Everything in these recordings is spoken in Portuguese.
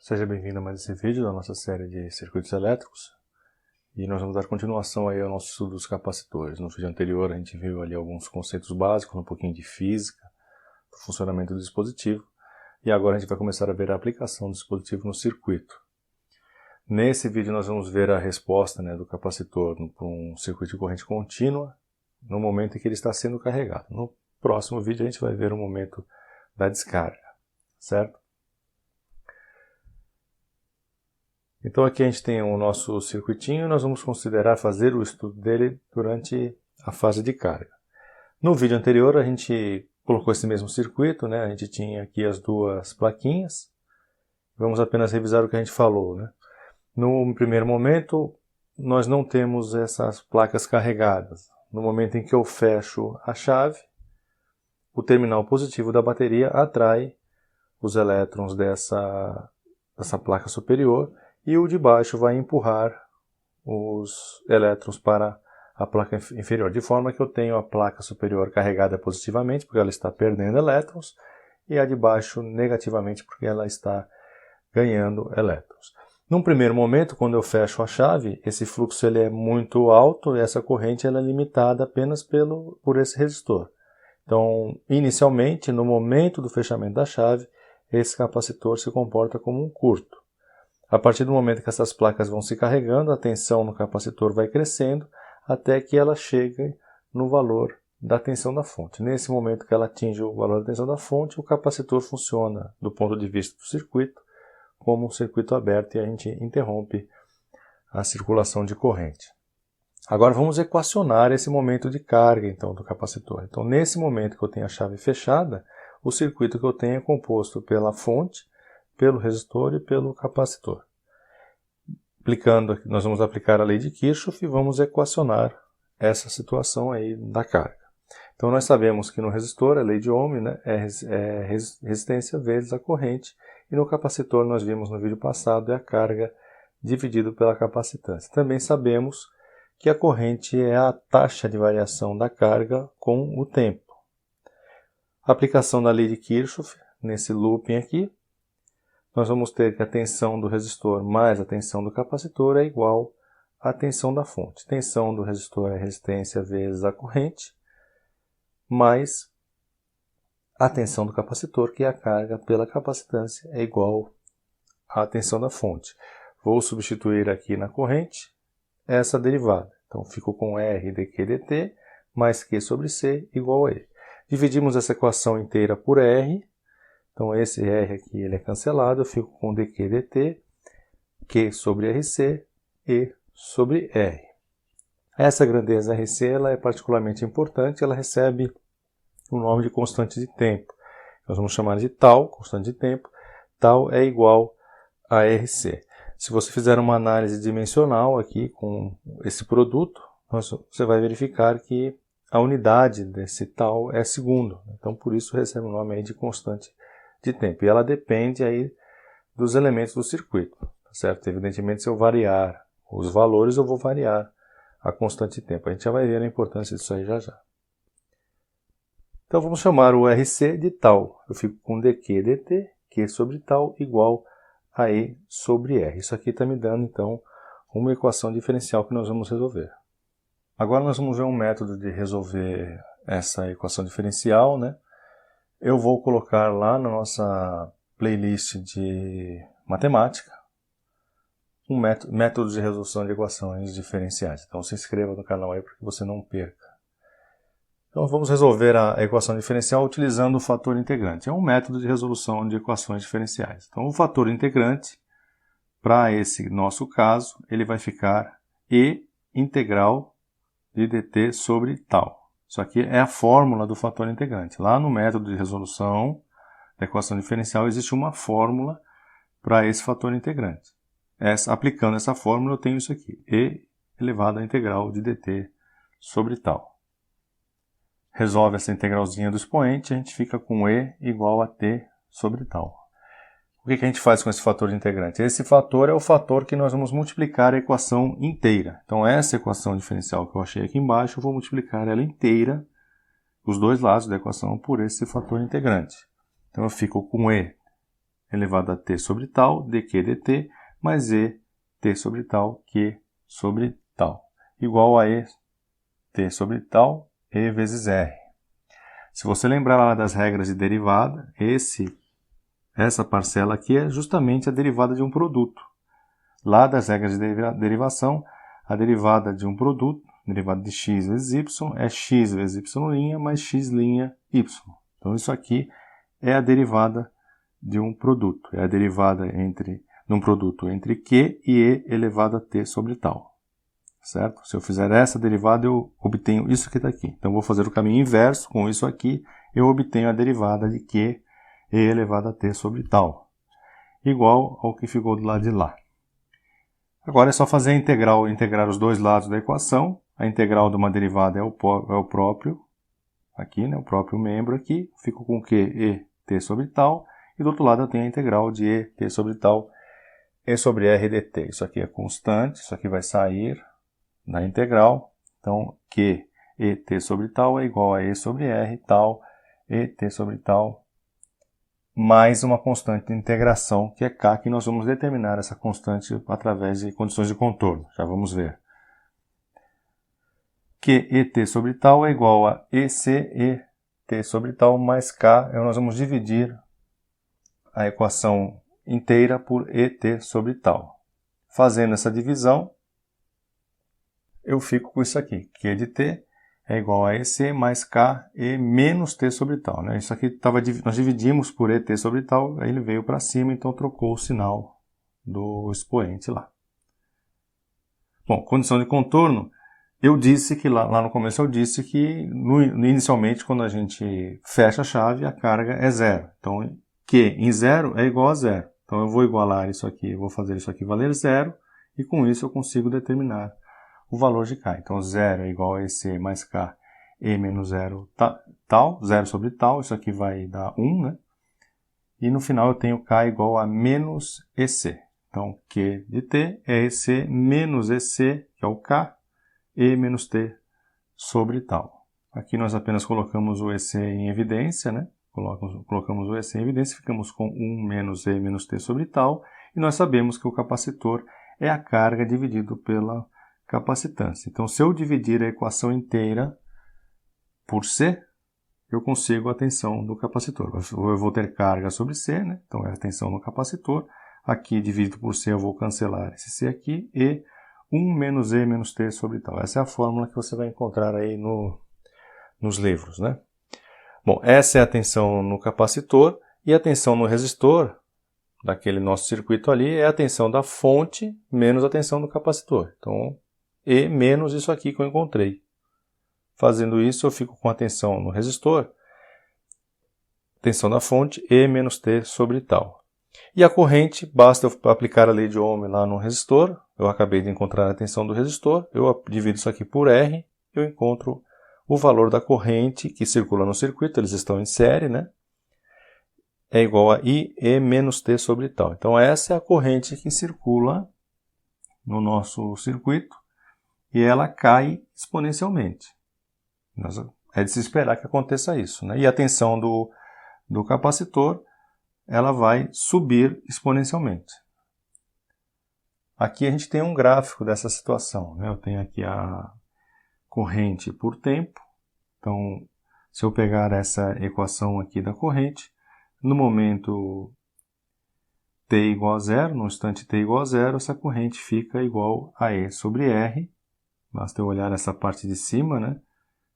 Seja bem-vindo a mais esse vídeo da nossa série de circuitos elétricos. E nós vamos dar continuação aí ao nosso estudo dos capacitores. No vídeo anterior a gente viu ali alguns conceitos básicos, um pouquinho de física, do funcionamento do dispositivo. E agora a gente vai começar a ver a aplicação do dispositivo no circuito. Nesse vídeo nós vamos ver a resposta do capacitor para um circuito de corrente contínua no momento em que ele está sendo carregado. No próximo vídeo a gente vai ver o momento da descarga, certo? Então aqui a gente tem o nosso circuitinho e nós vamos considerar fazer o estudo dele durante a fase de carga. No vídeo anterior a gente colocou esse mesmo circuito, a gente tinha aqui as duas plaquinhas. Vamos apenas revisar o que a gente falou. No primeiro momento nós não temos essas placas carregadas. No momento em que eu fecho a chave, o terminal positivo da bateria atrai os elétrons dessa placa superior e o de baixo vai empurrar os elétrons para a placa inferior, de forma que eu tenho a placa superior carregada positivamente, porque ela está perdendo elétrons, e a de baixo negativamente, porque ela está ganhando elétrons. Num primeiro momento, quando eu fecho a chave, esse fluxo ele é muito alto e essa corrente ela é limitada apenas por esse resistor. Então, inicialmente, no momento do fechamento da chave, esse capacitor se comporta como um curto. A partir do momento que essas placas vão se carregando, a tensão no capacitor vai crescendo até que ela chegue no valor da tensão da fonte. Nesse momento que ela atinge o valor da tensão da fonte, o capacitor funciona, do ponto de vista do circuito, como um circuito aberto e a gente interrompe a circulação de corrente. Agora vamos equacionar esse momento de carga então, do capacitor. Então, nesse momento que eu tenho a chave fechada, o circuito que eu tenho é composto pela fonte, pelo resistor e pelo capacitor. Nós vamos aplicar a lei de Kirchhoff e vamos equacionar essa situação aí da carga. Então nós sabemos que no resistor a lei de Ohm é resistência vezes a corrente, e no capacitor nós vimos no vídeo passado é a carga dividido pela capacitância. Também sabemos que a corrente é a taxa de variação da carga com o tempo. A aplicação da lei de Kirchhoff nesse looping aqui, nós vamos ter que a tensão do resistor mais a tensão do capacitor é igual à tensão da fonte. Tensão do resistor é resistência vezes a corrente, mais a tensão do capacitor, que é a carga pela capacitância, é igual à tensão da fonte. Vou substituir aqui na corrente essa derivada. Então, fico com R dQ dt mais Q sobre C igual a E. Dividimos essa equação inteira por R. Então, esse R aqui ele é cancelado, eu fico com dq dt, Q sobre RC, E sobre R. Essa grandeza RC ela é particularmente importante, ela recebe o nome de constante de tempo. Nós vamos chamar de τ, constante de tempo. Τ é igual a RC. Se você fizer uma análise dimensional aqui com esse produto, você vai verificar que a unidade desse τ é segundo. Então, por isso recebe o nome aí de constante de tempo. E ela depende aí dos elementos do circuito, certo? Evidentemente, se eu variar os valores, eu vou variar a constante de tempo. A gente já vai ver a importância disso aí já já. Então, vamos chamar o RC de τ. Eu fico com dq dt, Q sobre τ igual a E sobre R. Isso aqui está me dando, então, uma equação diferencial que nós vamos resolver. Agora nós vamos ver um método de resolver essa equação diferencial, Eu vou colocar lá na nossa playlist de matemática um método de resolução de equações diferenciais. Então se inscreva no canal aí para que você não perca. Então vamos resolver a equação diferencial utilizando o fator integrante. É um método de resolução de equações diferenciais. Então o fator integrante, para esse nosso caso, ele vai ficar E integral de dt sobre tal. Isso aqui é a fórmula do fator integrante. Lá no método de resolução da equação diferencial existe uma fórmula para esse fator integrante. Aplicando essa fórmula eu tenho isso aqui. E elevado à integral de dt sobre tal. Resolve essa integralzinha do expoente, a gente fica com E igual a t sobre tal. O que a gente faz com esse fator integrante? Esse fator é o fator que nós vamos multiplicar a equação inteira. Então, essa equação diferencial que eu achei aqui embaixo, eu vou multiplicar ela inteira, os dois lados da equação, por esse fator integrante. Então, eu fico com E elevado a t sobre tal, dq dt, mais e t sobre tal, q sobre tal, igual a e t sobre tal, e vezes r. Se você lembrar lá das regras de derivada, essa parcela aqui é justamente a derivada de um produto. Lá das regras de derivação, a derivada de um produto, derivada de x vezes y, é x vezes y' mais x' y. Então isso aqui é a derivada de um produto. É a derivada de um produto entre q e e elevado a t sobre tal. Certo? Se eu fizer essa derivada, eu obtenho isso que está aqui. Então, eu vou fazer o caminho inverso com isso aqui. Eu obtenho a derivada de q e elevado a t sobre tal, igual ao que ficou do lado de lá. Agora é só fazer a integral, integrar os dois lados da equação. A integral de uma derivada é o próprio, aqui, né, o próprio membro aqui. Fico com q e t sobre tal. E do outro lado eu tenho a integral de e t sobre tal, e sobre r dt. Isso aqui é constante, isso aqui vai sair na integral. Então, q e t sobre tal é igual a e sobre r tal, e t sobre tal, mais uma constante de integração, que é k, que nós vamos determinar essa constante através de condições de contorno. Já vamos ver. Q e t sobre tal é igual a EC e t sobre tal mais k. Nós vamos dividir a equação inteira por et sobre tal. Fazendo essa divisão, eu fico com isso aqui. Q de t é igual a EC mais k e menos t sobre tal. Né? Isso aqui nós dividimos por et sobre tal, aí ele veio para cima, então trocou o sinal do expoente lá. Bom, condição de contorno, eu disse que lá no começo eu disse que inicialmente quando a gente fecha a chave, a carga é zero. Então, Q em zero é igual a zero. Então, eu vou igualar isso aqui, vou fazer isso aqui valer zero, e com isso eu consigo determinar o valor de k. Então, 0 é igual a EC mais k, e menos 0 tal, 0 sobre tal, isso aqui vai dar 1, né? E no final eu tenho k igual a menos EC. Então, Q de t é EC menos EC, que é o k, e menos t sobre tal. Aqui nós apenas colocamos o EC em evidência, né? Colocamos o EC em evidência, ficamos com 1 menos e menos t sobre tal, e nós sabemos que o capacitor é a carga dividido pela capacitância. Então, se eu dividir a equação inteira por C, eu consigo a tensão do capacitor. Eu vou ter carga sobre C, né? Então é a tensão no capacitor. Aqui, dividido por C, eu vou cancelar esse C aqui, e 1 menos E menos T sobre tal. Essa é a fórmula que você vai encontrar aí nos livros, né? Bom, essa é a tensão no capacitor, e a tensão no resistor, daquele nosso circuito ali, é a tensão da fonte menos a tensão do capacitor. Então, E menos isso aqui que eu encontrei. Fazendo isso, eu fico com a tensão no resistor, tensão da fonte, E menos T sobre tal. E a corrente, basta eu aplicar a lei de Ohm lá no resistor. Eu acabei de encontrar a tensão do resistor, eu divido isso aqui por R, eu encontro o valor da corrente que circula no circuito, eles estão em série, né? É igual a I E menos T sobre tal. Então essa é a corrente que circula no nosso circuito e ela cai exponencialmente. É de se esperar que aconteça isso, né? E a tensão do capacitor, ela vai subir exponencialmente. Aqui a gente tem um gráfico dessa situação, né? Eu tenho aqui a corrente por tempo. Então, se eu pegar essa equação aqui da corrente, no momento t igual a zero, no instante t igual a zero, essa corrente fica igual a E sobre R. Basta eu olhar essa parte de cima, né?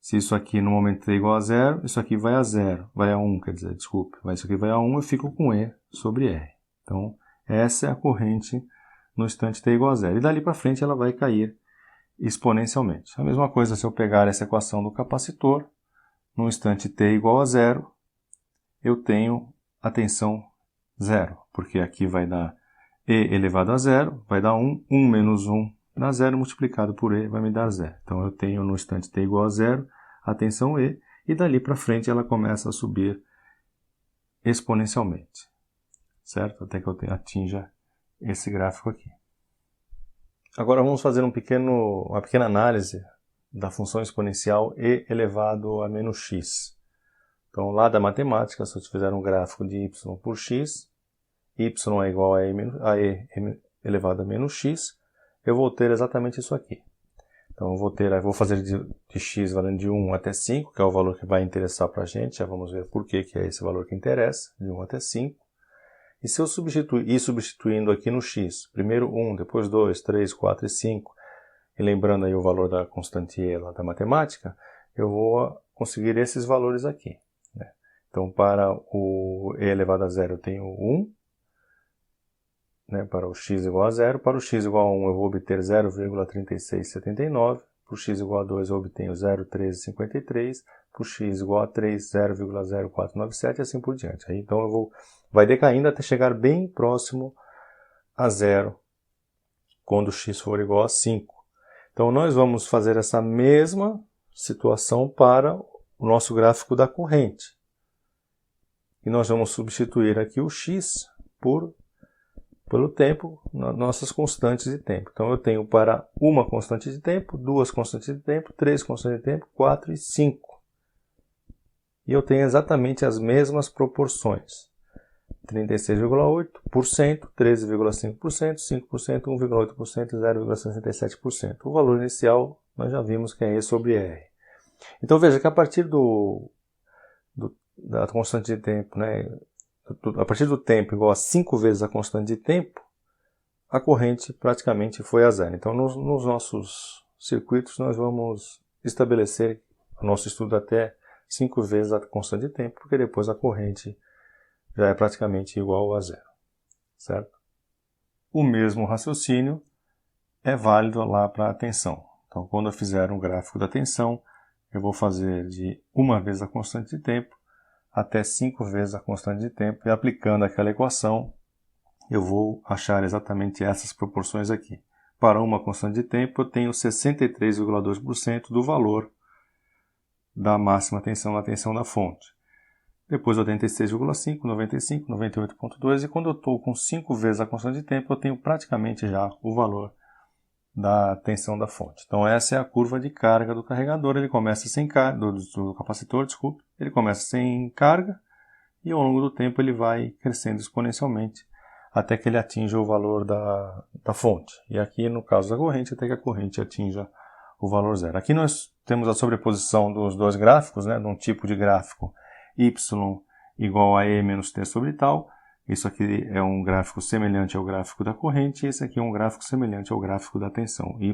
Se isso aqui no momento t igual a zero, isso aqui vai a zero, vai a 1, quer dizer, desculpe, isso aqui vai a 1, eu fico com E sobre R. Então, essa é a corrente no instante t igual a zero. E dali para frente ela vai cair exponencialmente. A mesma coisa se eu pegar essa equação do capacitor, no instante t igual a zero, eu tenho a tensão zero, porque aqui vai dar E elevado a zero, vai dar 1, 1 menos 1 dá zero, multiplicado por E vai me dar zero. Então eu tenho no instante t igual a zero a tensão E, e dali para frente ela começa a subir exponencialmente, certo? Até que eu atinja esse gráfico aqui. Agora vamos fazer uma pequena análise da função exponencial E elevado a menos x. Então lá da matemática, se eu fizer um gráfico de y por x, y é igual a e elevado a menos x, eu vou ter exatamente isso aqui. Então eu vou fazer de x valendo de 1 até 5, que é o valor que vai interessar para a gente. Já vamos ver por que é esse valor que interessa, de 1 até 5. E se eu ir substituindo aqui no x, primeiro 1, depois 2, 3, 4 e 5, e lembrando aí o valor da constante e lá da matemática, eu vou conseguir esses valores aqui, né? Então, para o e elevado a 0 eu tenho 1, né, para o x igual a 0. Para o x igual a 1 eu vou obter 0,3679. Para o x igual a 2 eu obtenho 0,1353. Para o x igual a 3, 0,0497 e assim por diante. Aí, então vai decaindo até chegar bem próximo a 0 quando x for igual a 5. Então nós vamos fazer essa mesma situação para o nosso gráfico da corrente. E nós vamos substituir aqui o x pelo tempo, nossas constantes de tempo. Então eu tenho para uma constante de tempo, duas constantes de tempo, três constantes de tempo, 4 e 5. E eu tenho exatamente as mesmas proporções. 36,8%, 13,5%, 5%, 1,8% e 0,67%. O valor inicial nós já vimos que é E sobre R. Então veja que a partir da constante de tempo, né, a partir do tempo igual a 5 vezes a constante de tempo, a corrente praticamente foi a zero. Então nos nossos circuitos nós vamos estabelecer o nosso estudo até 5 vezes a constante de tempo, porque depois a corrente já é praticamente igual a zero, certo? O mesmo raciocínio é válido lá para a tensão. Então, quando eu fizer um gráfico da tensão, eu vou fazer de uma vez a constante de tempo até 5 vezes a constante de tempo, e aplicando aquela equação, eu vou achar exatamente essas proporções aqui. Para uma constante de tempo, eu tenho 63,2% do valor da máxima tensão na tensão da fonte. Depois 86,5, 95, 98,2, e quando eu estou com 5 vezes a constante de tempo, eu tenho praticamente já o valor da tensão da fonte. Então essa é a curva de carga do carregador. Ele começa sem carga, do capacitor, desculpe. Ele começa sem carga e ao longo do tempo ele vai crescendo exponencialmente até que ele atinja o valor da fonte. E aqui no caso da corrente, até que a corrente atinja o valor zero. Aqui nós temos a sobreposição dos dois gráficos, né, de um tipo de gráfico y igual a e menos t sobre tal. Isso aqui é um gráfico semelhante ao gráfico da corrente, e esse aqui é um gráfico semelhante ao gráfico da tensão. Y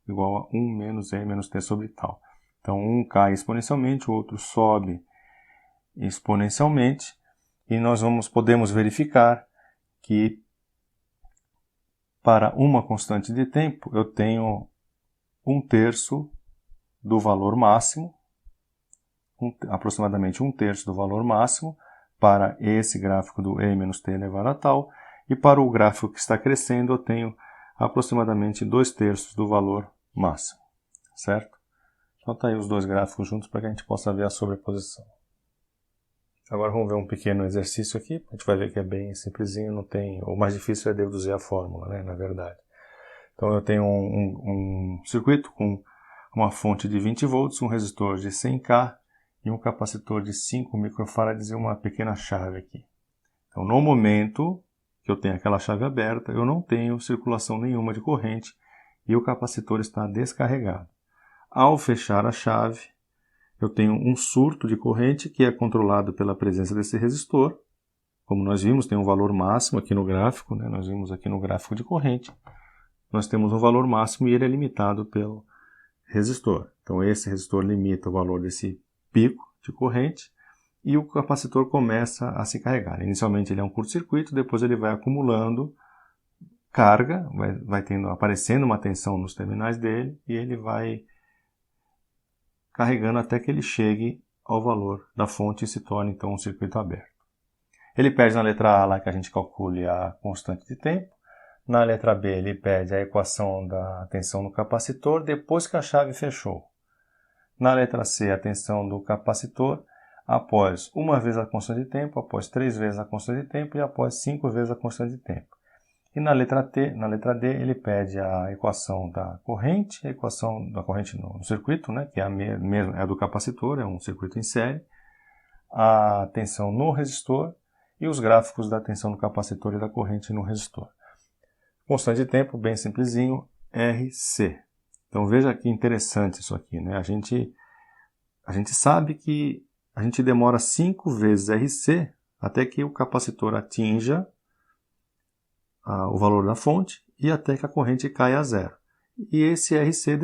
igual a 1 menos e menos t sobre tal. Então, um cai exponencialmente, o outro sobe exponencialmente, e nós podemos verificar que para uma constante de tempo eu tenho 1/3 do valor máximo, aproximadamente 1/3 do valor máximo, para esse gráfico do e menos t elevado a tal, e para o gráfico que está crescendo eu tenho aproximadamente 2/3 do valor máximo, certo? Então está aí os dois gráficos juntos para que a gente possa ver a sobreposição. Agora vamos ver um pequeno exercício aqui, a gente vai ver que é bem simplesinho, não tem, o mais difícil é deduzir a fórmula, né, na verdade. Então eu tenho um circuito com uma fonte de 20 volts, um resistor de 100K, e um capacitor de 5 microfarads e uma pequena chave aqui. Então, no momento que eu tenho aquela chave aberta, eu não tenho circulação nenhuma de corrente e o capacitor está descarregado. Ao fechar a chave, eu tenho um surto de corrente que é controlado pela presença desse resistor. Como nós vimos, tem um valor máximo aqui no gráfico, né? Nós vimos aqui no gráfico de corrente. Nós temos um valor máximo e ele é limitado pelo resistor. Então, esse resistor limita o valor desse pico de corrente e o capacitor começa a se carregar. Inicialmente ele é um curto-circuito, depois ele vai acumulando carga, vai aparecendo uma tensão nos terminais dele e ele vai carregando até que ele chegue ao valor da fonte e se torne então um circuito aberto. Ele pede na letra A lá que a gente calcule a constante de tempo. Na letra B ele pede a equação da tensão no capacitor depois que a chave fechou. Na letra C, a tensão do capacitor após uma vez a constante de tempo, após 3 vezes a constante de tempo e após 5 vezes a constante de tempo. E na letra D, ele pede a equação da corrente, a equação da corrente no circuito, né, que é a do capacitor, é um circuito em série, a tensão no resistor e os gráficos da tensão do capacitor e da corrente no resistor. Constante de tempo, bem simplesinho, RC. Então veja que interessante isso aqui, né? A gente sabe que a gente demora 5 vezes RC até que o capacitor atinja o valor da fonte e até que a corrente caia a zero. E esse RC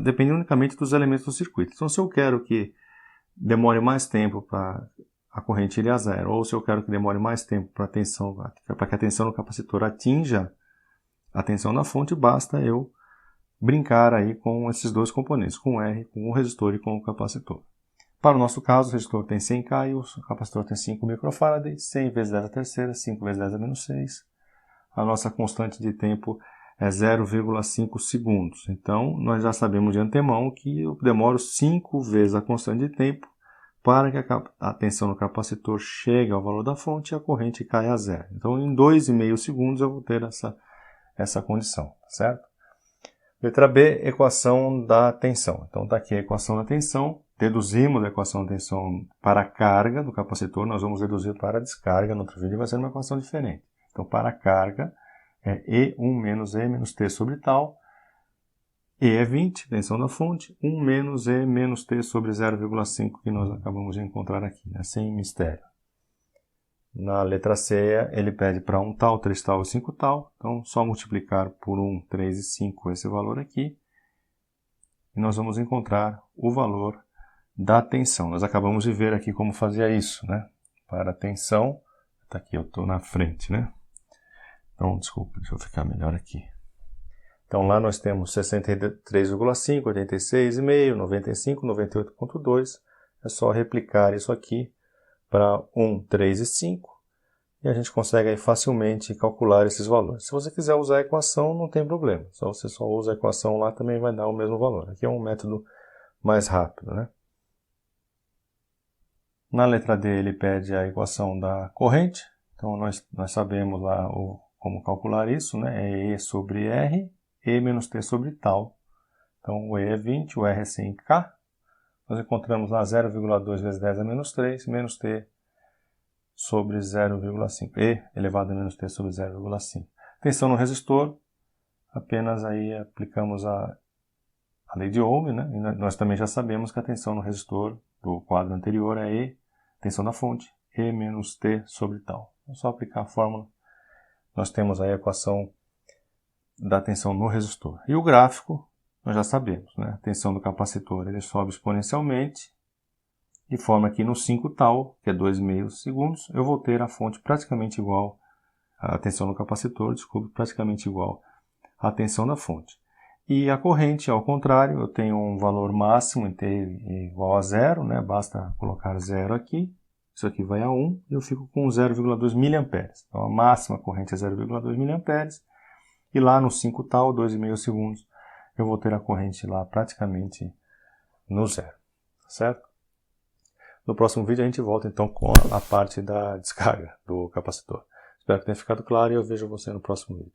depende unicamente dos elementos do circuito. Então se eu quero que demore mais tempo para a corrente ir a zero, ou se eu quero que demore mais tempo para que a tensão do capacitor atinja a tensão da fonte, basta eu brincar aí com esses dois componentes, com o R, com o resistor e com o capacitor. Para o nosso caso, o resistor tem 100K e o capacitor tem 5 microfarad, 100 vezes 10 a terceira, 5 vezes 10 a menos 6. A nossa constante de tempo é 0,5 segundos. Então, nós já sabemos de antemão que eu demoro 5 vezes a constante de tempo para que a tensão do capacitor chegue ao valor da fonte e a corrente caia a zero. Então, em 2,5 segundos eu vou ter essa condição, certo? Letra B, equação da tensão. Então, está aqui a equação da tensão. Deduzimos a equação da tensão para a carga do capacitor, nós vamos deduzir para a descarga. No outro vídeo vai ser uma equação diferente. Então, para a carga, é E1 menos E menos T sobre tal. E é 20, tensão da fonte. 1 menos E menos T sobre 0,5, que nós acabamos de encontrar aqui, né? Sem mistério. Na letra C, ele pede para 1 tal, 3 tal e 5 tal. Então, só multiplicar por 1, 3 e 5 esse valor aqui. E nós vamos encontrar o valor da tensão. Nós acabamos de ver aqui como fazia isso, né? Para a tensão, tá aqui, eu estou na frente, né? Então, desculpa, deixa eu ficar melhor aqui. Então, lá nós temos 63,5, 86,5, 95, 98,2. É só replicar isso aqui para 1, 3 e 5. E a gente consegue aí facilmente calcular esses valores. Se você quiser usar a equação, não tem problema. Se você só usa a equação lá, também vai dar o mesmo valor. Aqui é um método mais rápido, né? Na letra D, ele pede a equação da corrente. Então, nós sabemos lá como calcular isso, né? É E sobre R, E menos T sobre tal. Então, o E é 20, o R é 100K. Nós encontramos lá 0,2 vezes 10 a menos 3, menos T sobre 0,5. E elevado a menos T sobre 0,5. Tensão no resistor, apenas aí aplicamos a lei de Ohm, né? E nós também já sabemos que a tensão no resistor do quadro anterior é E, tensão da fonte, E menos T sobre tal. É só aplicar a fórmula. Nós temos aí a equação da tensão no resistor. E o gráfico, nós já sabemos, né? A tensão do capacitor ele sobe exponencialmente, de forma que no 5 tal, que é 2,5 segundos, eu vou ter a fonte praticamente igual, a tensão do capacitor, desculpe, praticamente igual à tensão da fonte. E a corrente, ao contrário, eu tenho um valor máximo em T igual a zero, né? Basta colocar zero aqui, isso aqui vai a 1, e eu fico com 0,2 mA. Então a máxima corrente é 0,2 mA, e lá no 5 tal, 2,5 segundos, eu vou ter a corrente lá praticamente no zero, certo? No próximo vídeo a gente volta então com a parte da descarga do capacitor. Espero que tenha ficado claro e eu vejo você no próximo vídeo.